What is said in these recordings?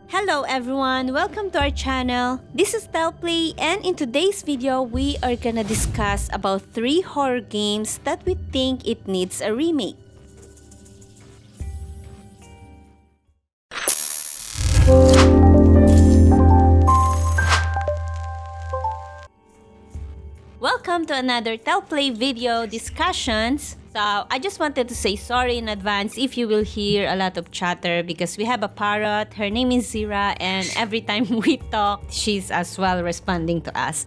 Hello everyone, welcome to our channel. This is Telplay, and in today's video we are gonna discuss about 3 horror games that we think it needs a remake. Welcome to another Telplay video discussions. So I just wanted to say sorry in advance if you will hear a lot of chatter because we have a parrot. Her name is Zira, and every time we talk, she's as well responding to us.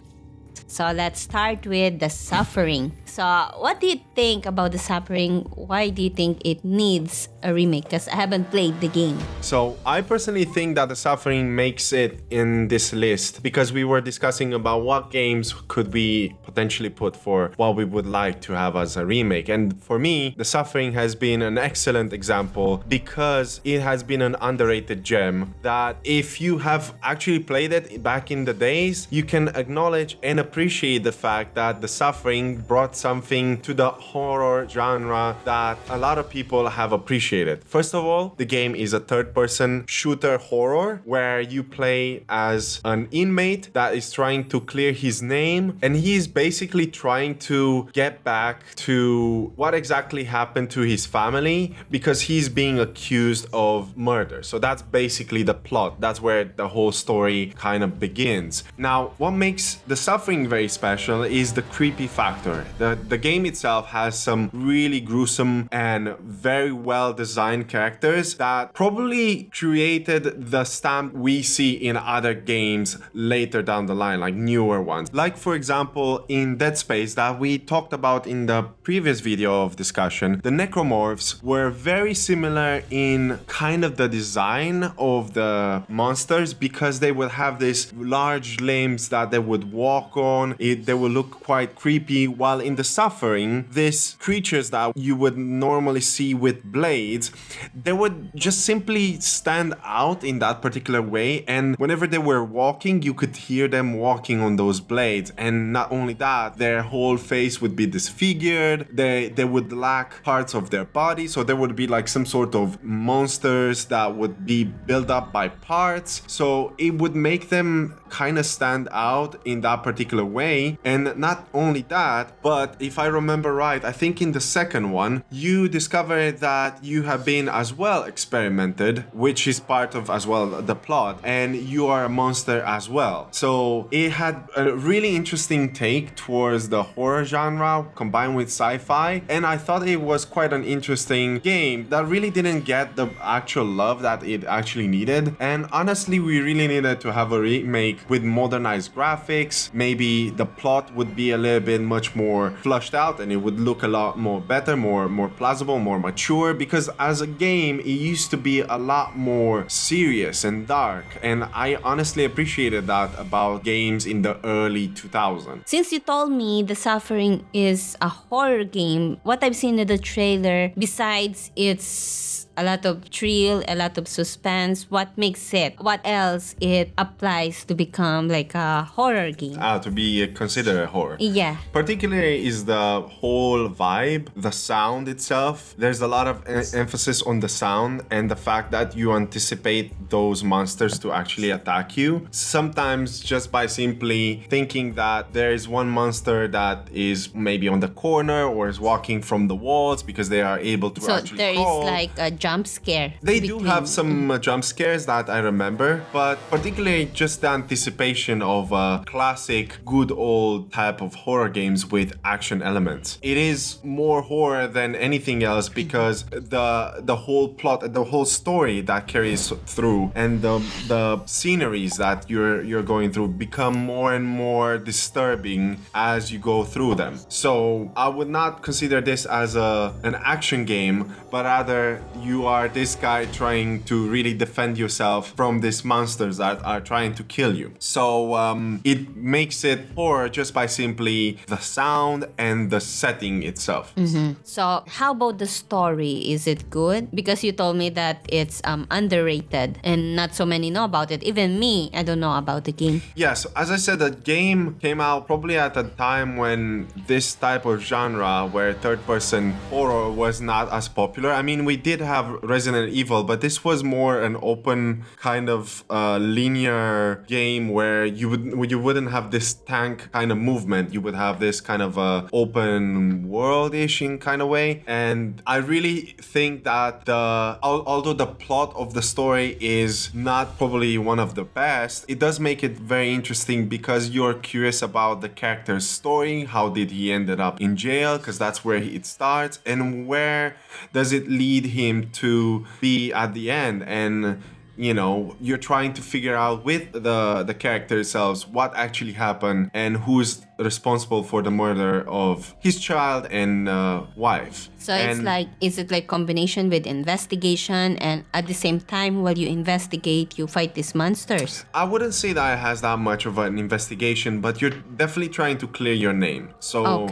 So let's start with The Suffering. So what do you think about The Suffering? Why do you think it needs a remake? Because I haven't played the game. So I personally think that The Suffering makes it in this list because we were discussing about what games could we potentially put for what we would like to have as a remake. And for me, The Suffering has been an excellent example because it has been an underrated gem that if you have actually played it back in the days, you can acknowledge and appreciate the fact that The Suffering brought something to the horror genre that a lot of people have appreciated. First of all, the game is a third-person shooter horror where you play as an inmate that is trying to clear his name, and he is basically trying to get back to what exactly happened to his family because he's being accused of murder. So that's basically the plot. That's where the whole story kind of begins. Now, what makes The Suffering very special is the creepy factor. The game itself has some really gruesome and very well designed characters that probably created the stamp we see in other games later down the line, like newer ones. Like for example, in Dead Space that we talked about in the previous video of discussion, the necromorphs were very similar in kind of the design of the monsters because they would have these large limbs that they would walk on. They would look quite creepy, while in The Suffering, these creatures that you would normally see with blades, they would just simply stand out in that particular way, and whenever they were walking, you could hear them walking on those blades. And not only that, their whole face would be disfigured, they would lack parts of their body, so there would be like some sort of monsters that would be built up by parts, so it would make them kind of stand out in that particular way. And not only that, but if I remember right, I think in the second one you discover that you have been as well experimented, which is part of as well the plot, and you are a monster as well. So it had a really interesting take towards the horror genre combined with sci-fi, and I thought it was quite an interesting game that really didn't get the actual love that it actually needed. And honestly, we really needed to have a remake with modernized graphics. Maybe the plot would be a little bit much more flushed out and it would look a lot more better, more plausible, more mature, because as a game it used to be a lot more serious and dark, and I honestly appreciated that about games in the early 2000s. Since you told me The Suffering is a horror game, what I've seen in the trailer, besides it's a lot of thrill, a lot of suspense, what makes it, what else it applies to become like a horror game? To be considered a horror. Yeah. Particularly is the whole vibe, the sound itself. There's a lot of emphasis on the sound and the fact that you anticipate those monsters to actually attack you. Sometimes just by simply thinking that there is one monster that is maybe on the corner or is walking from the walls because they are able to actually there crawl. is like a jump scare. They do have some jump scares that I remember, but particularly just the anticipation of a classic, good old type of horror games with action elements. It is more horror than anything else because the whole plot, the whole story that carries through, and the sceneries that you're going through become more and more disturbing as you go through them. So I would not consider this as an action game, but rather you are this guy trying to really defend yourself from these monsters that are trying to kill you. So it makes it horror just by simply the sound and the setting itself. So how about the story? Is it good? Because you told me that it's underrated and not so many know about it. Even me, I don't know about the game. Yes, as I said, the game came out probably at a time when this type of genre where third-person horror was not as popular. I mean, we did have have Resident Evil, but this was more an open kind of linear game where you wouldn't have this tank kind of movement. You would have this kind of open world-ish in kind of way. And I really think that although the plot of the story is not probably one of the best, it does make it very interesting because you're curious about the character's story. How did he ended up in jail? Because that's where it starts. And where does it lead him to be at the end? And you're trying to figure out with the character themselves what actually happened and who's responsible for the murder of his child and wife. So is it like combination with investigation, and at the same time while you investigate, you fight these monsters? I wouldn't say that it has that much of an investigation, but you're definitely trying to clear your name. So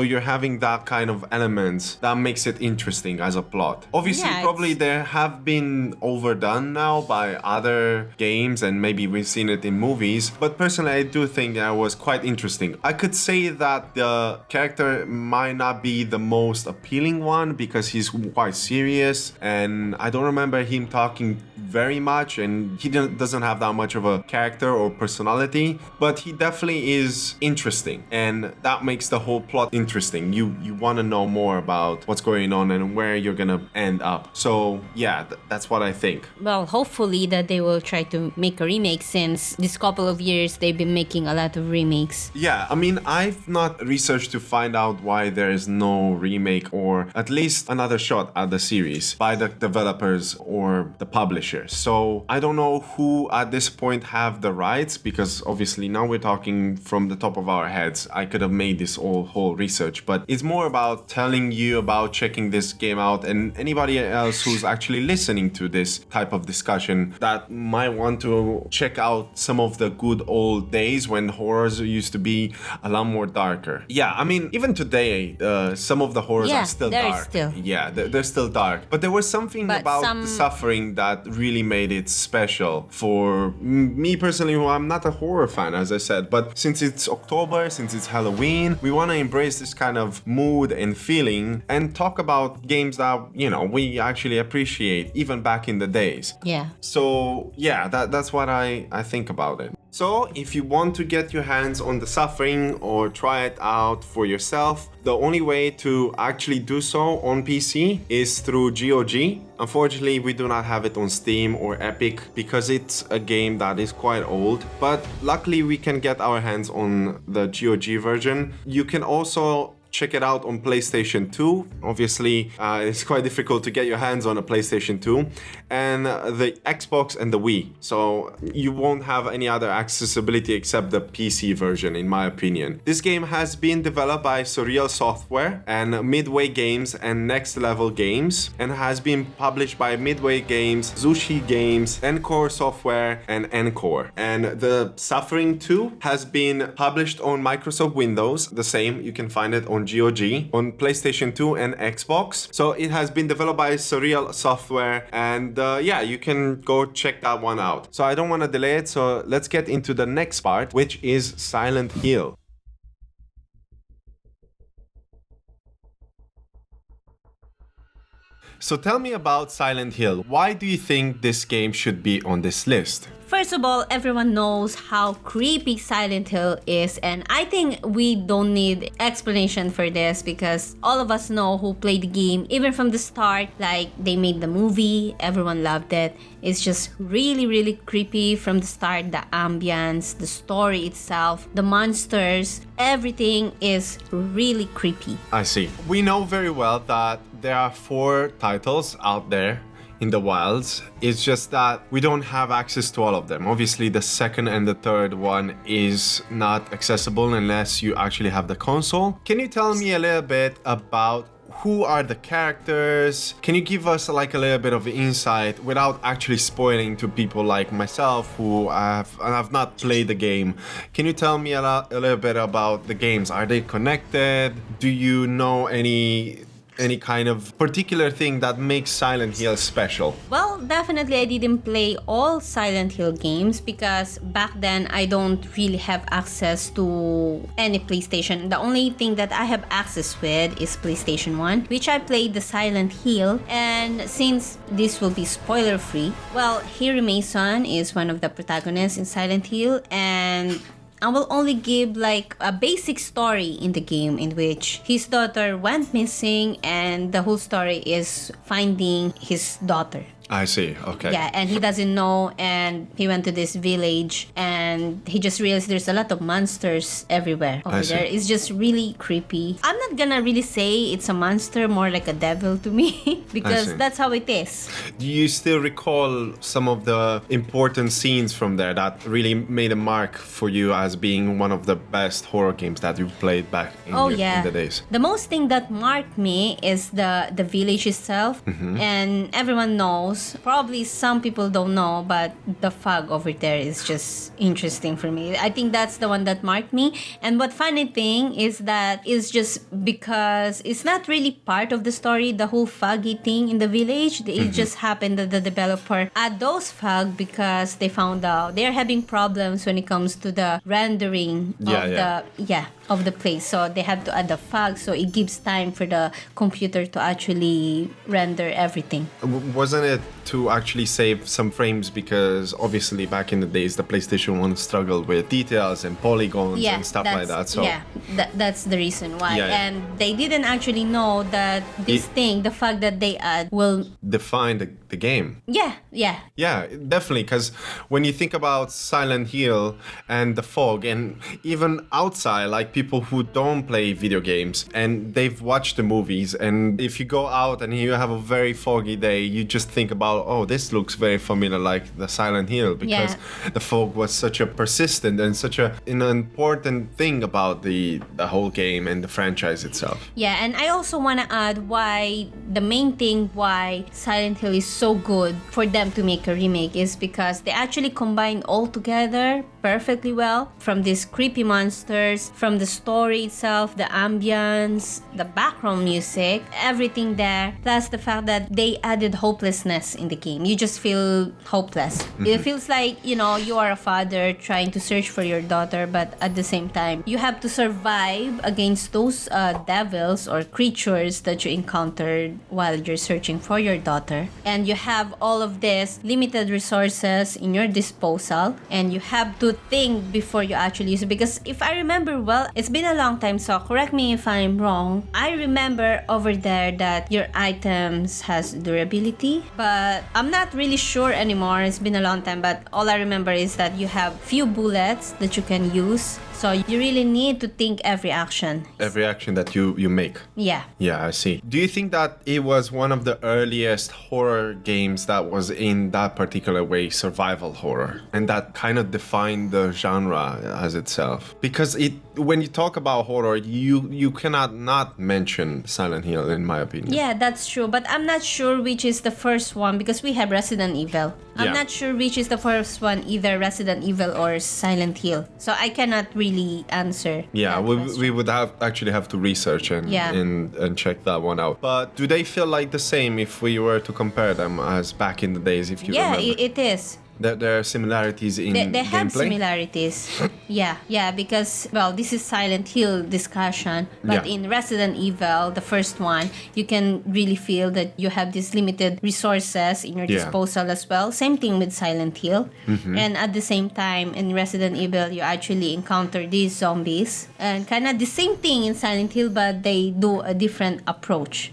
you're having that kind of elements that makes it interesting as a plot. Obviously, probably there have been overdone now by other games, and maybe we've seen it in movies, but personally I do think that was quite interesting. I could say that the character might not be the most appealing one because he's quite serious, and I don't remember him talking very much, and he doesn't have that much of a character or personality, but he definitely is interesting, and that makes the whole plot interesting. You want to know more about what's going on and where you're gonna end up. So yeah, that's what I think. Well, hopefully that they will try to make a remake, since this couple of years they've been making a lot of remakes. Yeah, I mean, I've not researched to find out why there is no remake or at least another shot at the series by the developers or the publishers. So I don't know who at this point have the rights, because obviously now we're talking from the top of our heads. I could have made this whole research, but it's more about telling you about checking this game out, and anybody else who's actually listening to this type of discussion that might want to check out some of the good old days when horrors used to be a lot more darker. Yeah, I mean, even today, some of the horrors are still dark. Yeah, they're still dark. But there was something about the suffering that really made it special for me personally, who I'm not a horror fan, as I said. But since it's October, since it's Halloween, we want to embrace this kind of mood and feeling and talk about games that, we actually appreciate, even back in the days. Yeah. So, yeah, that's what I think about it. So, if you want to get your hands on the suffering or try it out for yourself, the only way to actually do so on PC is through GOG. Unfortunately, we do not have it on Steam or Epic because it's a game that is quite old, but luckily we can get our hands on the GOG version. You can also check it out on PlayStation 2. Obviously, it's quite difficult to get your hands on a PlayStation 2 and the Xbox and the Wii. So you won't have any other accessibility except the PC version, in my opinion. This game has been developed by Surreal Software and Midway Games and Next Level Games, and has been published by Midway Games, Zushi Games, Encore Software, and Encore. And the Suffering 2 has been published on Microsoft Windows. The same, you can find it on GOG, on PlayStation 2 and Xbox. So it has been developed by Surreal Software, and you can go check that one out. So I don't want to delay it, so let's get into the next part, which is Silent Hill. So tell me about Silent Hill. Why do you think this game should be on this list? First of all, everyone knows how creepy Silent Hill is, and I think we don't need explanation for this because all of us know who played the game even from the start. Like, they made the movie, everyone loved it. It's just really, really creepy from the start. The ambience, the story itself, the monsters, everything is really creepy. I see. We know very well that there are 4 titles out there in the wilds. It's just that we don't have access to all of them. Obviously, the second and the third one is not accessible unless you actually have the console. Can you tell me a little bit about who are the characters? Can you give us like a little bit of insight without actually spoiling to people like myself who have not played the game? Can you tell me a little bit about the games? Are they connected? Do you know any any kind of particular thing that makes Silent Hill special? Well, definitely I didn't play all Silent Hill games because back then I don't really have access to any PlayStation. The only thing that I have access with is PlayStation 1, which I played the Silent Hill. And since this will be spoiler free, well, Harry Mason is one of the protagonists in Silent Hill, and I will only give like a basic story in the game in which his daughter went missing and the whole story is finding his daughter. I see. Okay. Yeah, and he doesn't know, and he went to this village and he just realized there's a lot of monsters everywhere over there. It's just really creepy. I'm not gonna really say it's a monster, more like a devil to me because that's how it is. Do you still recall some of the important scenes from there that really made a mark for you as being one of the best horror games that you've played back in, in the days? The most thing that marked me is the village itself, and everyone knows. Probably some people don't know, but the fog over there is just interesting for me. I think that's the one that marked me. And what funny thing is that it's just because it's not really part of the story, the whole foggy thing in the village. It just happened that the developer add those fog because they found out they're having problems when it comes to the rendering of the place. So they have to add the fog, so it gives time for the computer to actually render everything. Wasn't it to actually save some frames, because obviously back in the days the PlayStation 1 struggled with details and polygons and stuff like that. So that's the reason why. And they didn't actually know that this thing, the fact that they add, will define the game. Yeah, definitely, because when you think about Silent Hill and the fog, and even outside, like people who don't play video games and they've watched the movies, and if you go out and you have a very foggy day, you just think about, oh, this looks very familiar, like the Silent Hill, because the fog was such a persistent and such an important thing about the whole game and the franchise itself. Yeah, and I also want to add why the main thing why Silent Hill is so good for them to make a remake is because they actually combine all together perfectly well, from these creepy monsters, from the story itself, the ambience, the background music, everything there, plus the fact that they added hopelessness in the game. You just feel hopeless. It feels like, you are a father trying to search for your daughter, but at the same time, you have to survive against those devils or creatures that you encountered while you're searching for your daughter. And you have all of this limited resources in your disposal, and you have to think before you actually use it. Because if I remember well, it's been a long time, so correct me if I'm wrong. I remember over there that your items has durability, but I'm not really sure anymore. It's been a long time, but all I remember is that you have few bullets that you can use. So you really need to think every action. Every action that you make. Yeah. Yeah, I see. Do you think that it was one of the earliest horror games that was in that particular way, survival horror, and that kind of defined the genre as itself? Because when you talk about horror, you cannot not mention Silent Hill, in my opinion. Yeah, that's true. But I'm not sure which is the first one, because we have Resident Evil. I'm not sure which is the first one, either Resident Evil or Silent Hill. So I cannot really answer. Yeah, we would actually have to research and check that one out. But do they feel like the same if we were to compare them as back in the days, if you remember? Yeah, it is. There are similarities in gameplay? They have similarities. Yeah, because, well, this is Silent Hill discussion, but in Resident Evil, the first one, you can really feel that you have these limited resources in your disposal as well. Same thing with Silent Hill. And at the same time, in Resident Evil, you actually encounter these zombies. And kind of the same thing in Silent Hill, but they do a different approach.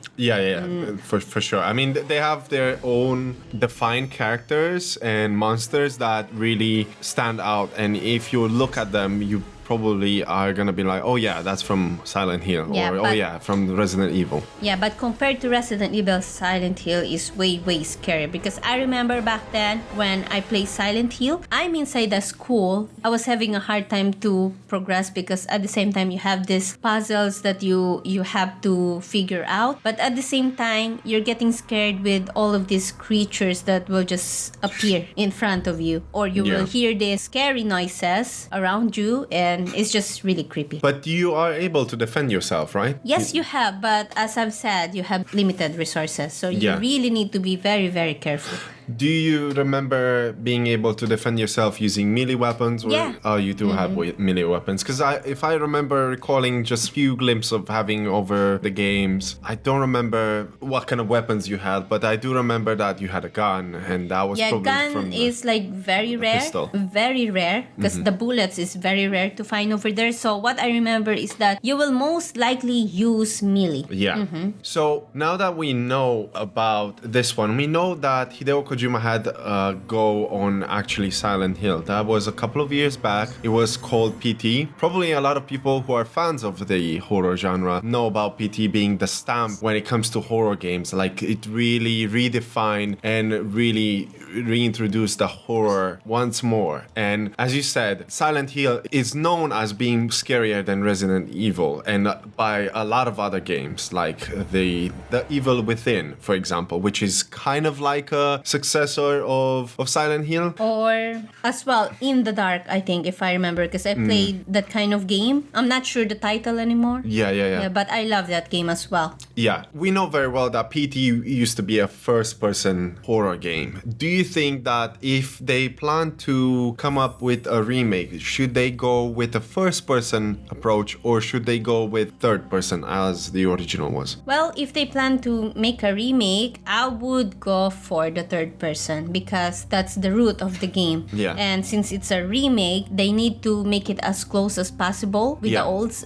For sure. I mean, they have their own defined characters and monsters that really stand out, and if you look at them, you probably are gonna be like, oh yeah, that's from Silent Hill, or from Resident Evil. Yeah, but compared to Resident Evil, Silent Hill is way scarier, because I remember back then when I played Silent Hill, I'm inside the school. I was having a hard time to progress because at the same time you have these puzzles that you have to figure out, but at the same time you're getting scared with all of these creatures that will just appear in front of you, or you will hear these scary noises around you, and and it's just really creepy. But you are able to defend yourself, right? Yes, you have, but as I've said, you have limited resources, so you Yeah. really need to be very, very careful. Do you remember being able to defend yourself using melee weapons? Or, Yeah. Oh, you do have melee weapons. Because if I remember recalling just few glimpses of having over the games, I don't remember what kind of weapons you had, but I do remember that you had a gun, and that was Yeah, probably gun from is like very rare, pistol. very rare, because the bullets is very rare to find over there. So what I remember is that you will most likely use melee. Yeah. So now that we know about this one, we know that Hideo Kojima had a go on actually Silent Hill. That was a couple of years back. It was called PT. Probably a lot of people who are fans of the horror genre know about PT being the stamp when it comes to horror games. Like, it really redefined and really reintroduced the horror once more. And as you said, Silent Hill is known as being scarier than Resident Evil, and by a lot of other games like the Evil Within, for example, which is kind of like a successor of Silent Hill. Or as well, In the Dark, I think, if I remember, because I played that kind of game. I'm not sure the title anymore. Yeah. But I love that game as well. Yeah, we know very well that PT used to be a first-person horror game. Do you think that if they plan to come up with a remake, should they go with a first-person approach, or should they go with third-person as the original was? Well, if they plan to make a remake, I would go for the third person because that's the root of the game. Yeah. And since it's a remake, they need to make it as close as possible with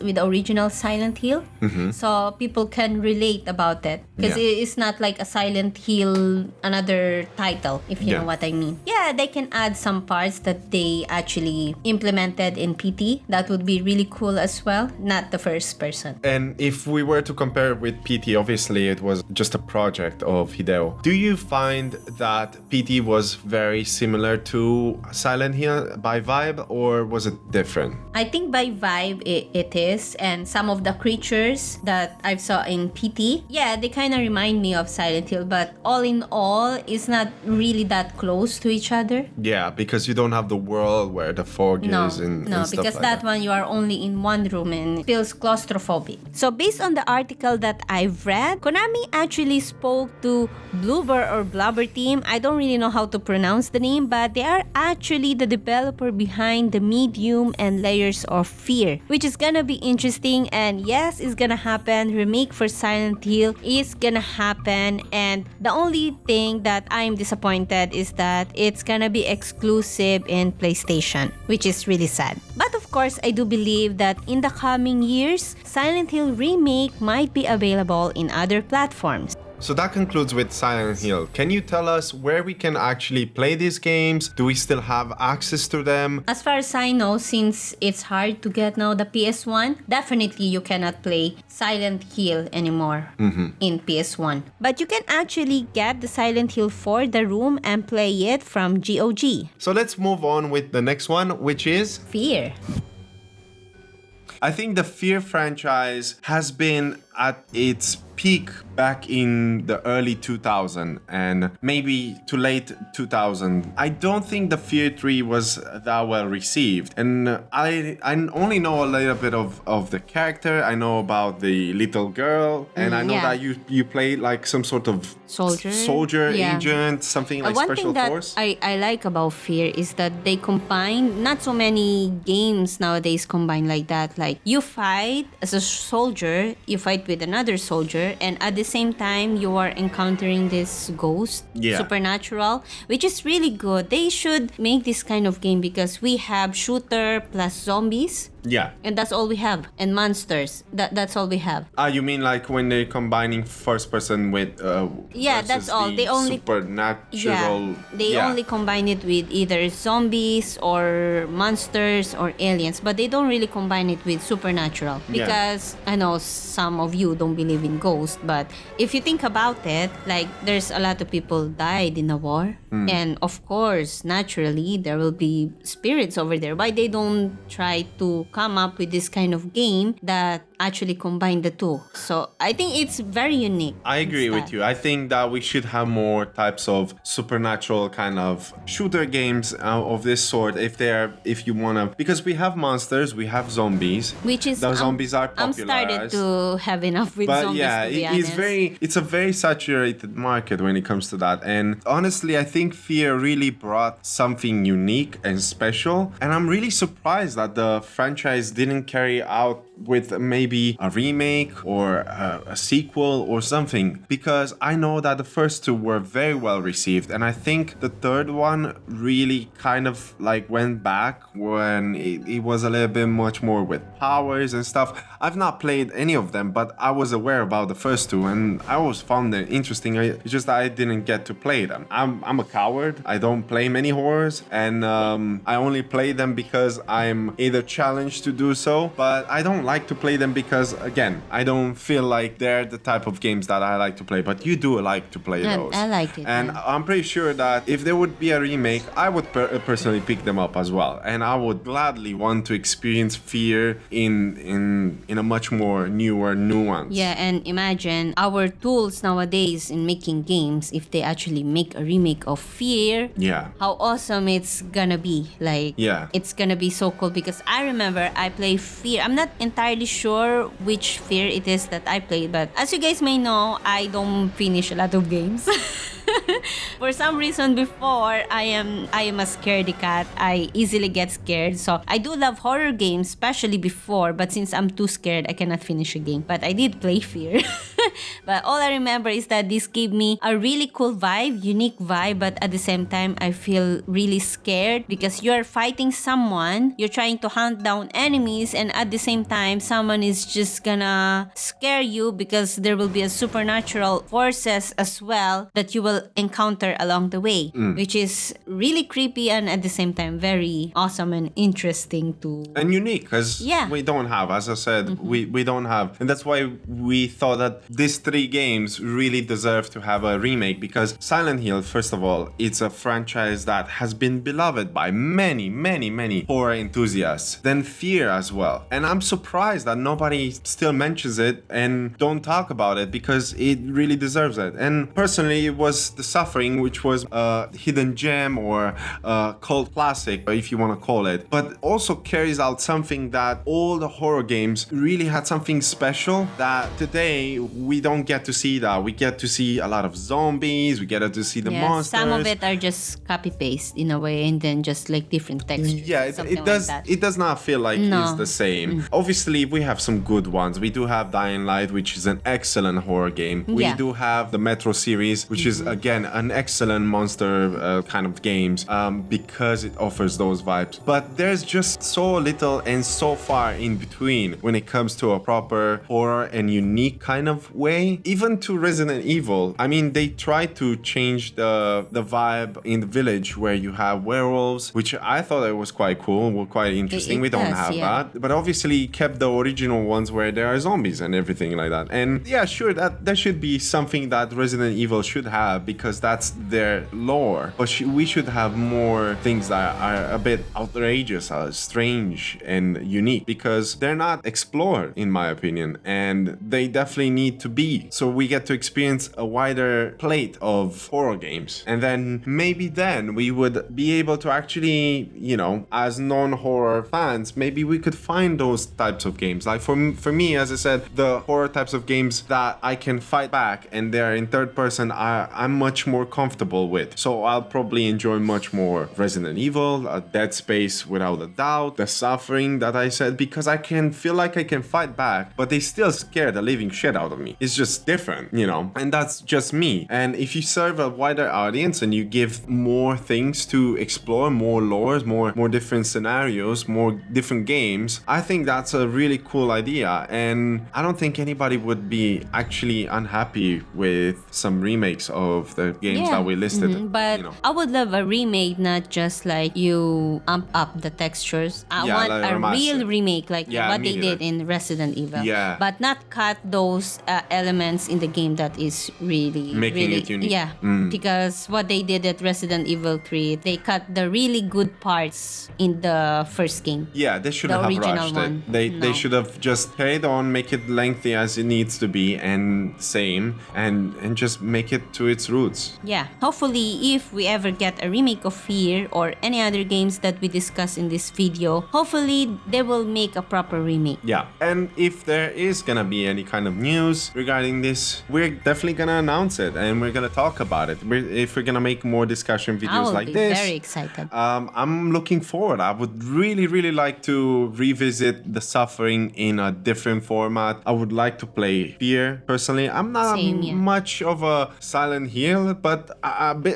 with the original Silent Hill, so people can relate about it. Because it's not like a Silent Hill another title, if you know what I mean. Yeah, they can add some parts that they actually implemented in PT. That would be really cool as well. Not the first person. And if we were to compare it with PT, obviously it was just a project of Hideo. Do you find that PT was very similar to Silent Hill by vibe, or was it different? I think by vibe it is, and some of the creatures that I saw in PT, yeah, they kind of remind me of Silent Hill, but all in all, it's not really that close to each other. Yeah, because you don't have the world where the fog is and stuff because like that one you are only in one room and it feels claustrophobic. So based on the article that I've read, Konami actually spoke to Bloober or Blubber team. I don't really know how to pronounce the name, but they are actually the developer behind the medium and layers of F.E.A.R, which is gonna be interesting. And yes, it's gonna happen. Remake for Silent Hill is gonna happen, and the only thing that I'm disappointed is that it's gonna be exclusive in PlayStation, which is really sad. But of course, I do believe that in the coming years, Silent Hill Remake might be available in other platforms. So that concludes with Silent Hill. Can you tell us where we can actually play these games? Do we still have access to them? As far as I know, since it's hard to get now the PS1, definitely you cannot play Silent Hill anymore in PS1. But you can actually get the Silent Hill for the room and play it from GOG. So let's move on with the next one, which is F.E.A.R. I think the F.E.A.R franchise has been at its peak back in the early 2000 and maybe to late 2000. I don't think the F.E.A.R 3 was that well received, and I only know a little bit of the character. I know about the little girl, and I know that you play like some sort of soldier agent, something like one special thing force. that I like about F.E.A.R is that they combine, not so many games nowadays combine like that. Like, you fight as a soldier, you fight with another soldier, and at the same time you are encountering this ghost, supernatural, which is really good. They should make this kind of game because we have shooter plus zombies. Yeah. And that's all we have. And monsters. That's all we have. You mean like when they're combining first person with that's all. They only supernatural. They only combine it with either zombies or monsters or aliens, but they don't really combine it with supernatural because I know some of you don't believe in ghosts. ghost. But if you think about it, like there's a lot of people died in the war, and of course, naturally, there will be spirits over there. Why they don't try to come up with this kind of game that actually combine the two? So I think it's very unique. I agree with you. I think that we should have more types of supernatural kind of shooter games of this sort. If you wanna, because we have monsters, we have zombies. Which is the zombies are I'm popularized. started to have enough with But zombies. yeah, to be honest. it's a very saturated market when it comes to that. And honestly, I think Fear really brought something unique and special. And I'm really surprised that the franchise didn't carry out with maybe a remake or a sequel or something, because I know that the first two were very well received, and I think the third one really kind of like went back when it was a little bit much more with powers and stuff. I've not played any of them, but I was aware about the first two and I always found them interesting. It's just that I didn't get to play them. I'm a coward. I don't play many horrors, and I only play them because I'm either challenged to do so, but I don't like to play them because, again, I don't feel like they're the type of games that I like to play, but you do like to play those. I like it. And yeah. I'm pretty sure that if there would be a remake, I would personally pick them up as well, and I would gladly want to experience Fear in a much more newer nuance. Yeah, and imagine our tools nowadays in making games, if they actually make a remake of Fear, Yeah. how awesome it's gonna be. Like, Yeah. it's gonna be so cool, because I remember I play Fear. I'm not entirely sure which Fear it is that I played, but as you guys may know, I don't finish a lot of games. For some reason before, I am a scaredy cat. I easily get scared. So I do love horror games, especially before, but since I'm too scared, I cannot finish a game. But I did play Fear. But all I remember is that this gave me a really cool vibe, unique vibe, but at the same time, I feel really scared because you're fighting someone, you're trying to hunt down enemies, and at the same time, someone is just gonna scare you because there will be a supernatural forces as well that you will encounter along the way, which is really creepy and at the same time very awesome and interesting to... And unique, because Yeah. we don't have, as I said, we don't have. And that's why we thought that these three games really deserve to have a remake, because Silent Hill, first of all, it's a franchise that has been beloved by many horror enthusiasts. Then Fear as well. And I'm surprised that nobody still mentions it and don't talk about it, because it really deserves it. And personally, it was The Suffering, which was a hidden gem or a cult classic, if you want to call it, but also carries out something that all the horror games really had something special that today we don't get to see. That we get to see a lot of zombies, we get to see the monsters. Some of it are just copy paste in a way, and then just like different textures. Yeah, it does. Like that. It does not feel like No. it's the same. Obviously, we have some good ones. We do have Dying Light, which is an excellent horror game. We Yeah. do have the Metro series, which is again an excellent monster kind of games, because it offers those vibes. But there's just so little and so far in between when it comes to a proper horror and unique kind of way. Even to Resident Evil, I mean, they tried to change the vibe in the village where you have werewolves, which I thought it was quite cool, were quite interesting. It We don't does, have yeah. that, but obviously kept the original ones where there are zombies and everything like that. And yeah, sure, that should be something that Resident Evil should have, because that's their lore. But we should have more things that are a bit outrageous, strange and unique, because they're not explored, in my opinion, and they definitely need to be. So we get to experience a wider plate of horror games, and then maybe then we would be able to actually, you know, as non-horror fans, maybe we could find those types of games. Like for me, as I said, the horror types of games that I can fight back and they're in third person, I'm much more comfortable with. So I'll probably enjoy much more Resident Evil, Dead Space without a doubt, The Suffering that I said, because I can feel like I can fight back, but they still scare the living shit out of me. It's just different, you know, and that's just me. And if you serve a wider audience and you give more things to explore, more lores, more different scenarios, more different games, I think that's a really cool idea. And I don't think anybody would be actually unhappy with some remakes of of the games that we listed. But you know. I would love a remake, not just like you amp up the textures. I want like a remaster. real remake, like what me they neither. did in Resident Evil. Yeah. But not cut those elements in the game that is really Making it unique. Yeah, because what they did at Resident Evil 3, they cut the really good parts in the first game. Yeah, they shouldn't The have original rushed one. it. They No. should have just carried on, make it lengthy as it needs to be, and same, and just make it to its roots. Yeah, hopefully if we ever get a remake of F.E.A.R. or any other games that we discuss in this video, hopefully they will make a proper remake. Yeah, and if there is gonna be any kind of news regarding this, we're definitely gonna announce it and we're gonna talk about it. If we're gonna make more discussion I videos will like be this, very excited. I'm looking forward. I would really like to revisit the suffering in a different format. I would like to play F.E.A.R. personally. I'm not Same, yeah. much of a Silent Hill, but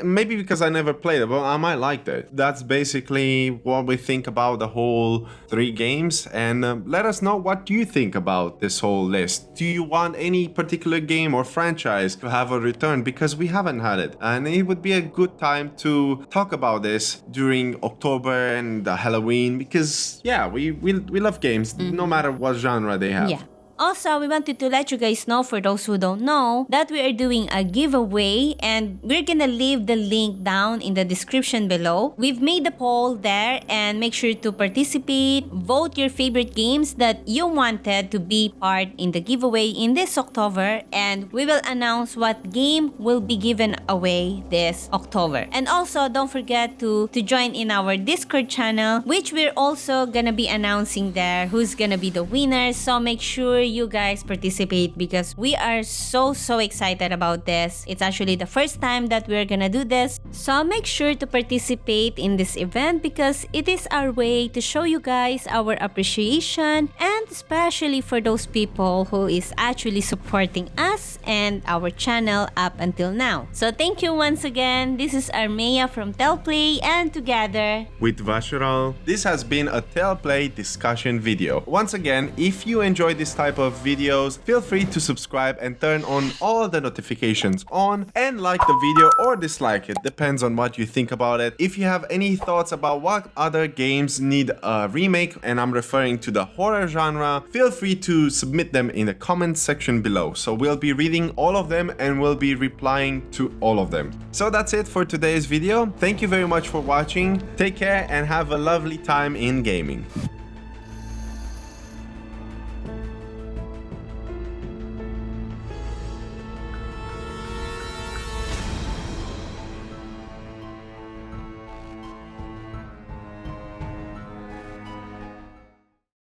maybe because I never played it, but I might like that. That's basically what we think about the whole 3 games, and let us know what you think about this whole list. Do you want any particular game or franchise to have a return? Because we haven't had it, and it would be a good time to talk about this during October and Halloween, because yeah, we love games no matter what genre they have. Yeah. Also, we wanted to let you guys know, for those who don't know, that we are doing a giveaway and we're gonna leave the link down in the description below. We've made a poll there and make sure to participate. Vote your favorite games that you wanted to be part in the giveaway in this October, and we will announce what game will be given away this October. And also, don't forget to join in our Discord channel, which we're also gonna be announcing there who's gonna be the winner. So make sure you guys participate because we are so excited about this. It's actually the first time that we're gonna do this. So make sure to participate in this event because it is our way to show you guys our appreciation, and especially for those people who is actually supporting us and our channel up until now. So thank you once again. This is Armea from Telplay, and together with Vasharal, this has been a Telplay discussion video. Once again, if you enjoy this type of videos, feel free to subscribe and turn on all the notifications on, and like the video or dislike it, depends on what you think about it. If you have any thoughts about what other games need a remake, and I'm referring to the horror genre, feel free to submit them in the comments section below. So we'll be reading all of them and we'll be replying to all of them. So that's it for today's video. Thank you very much for watching. Take care and have a lovely time in gaming.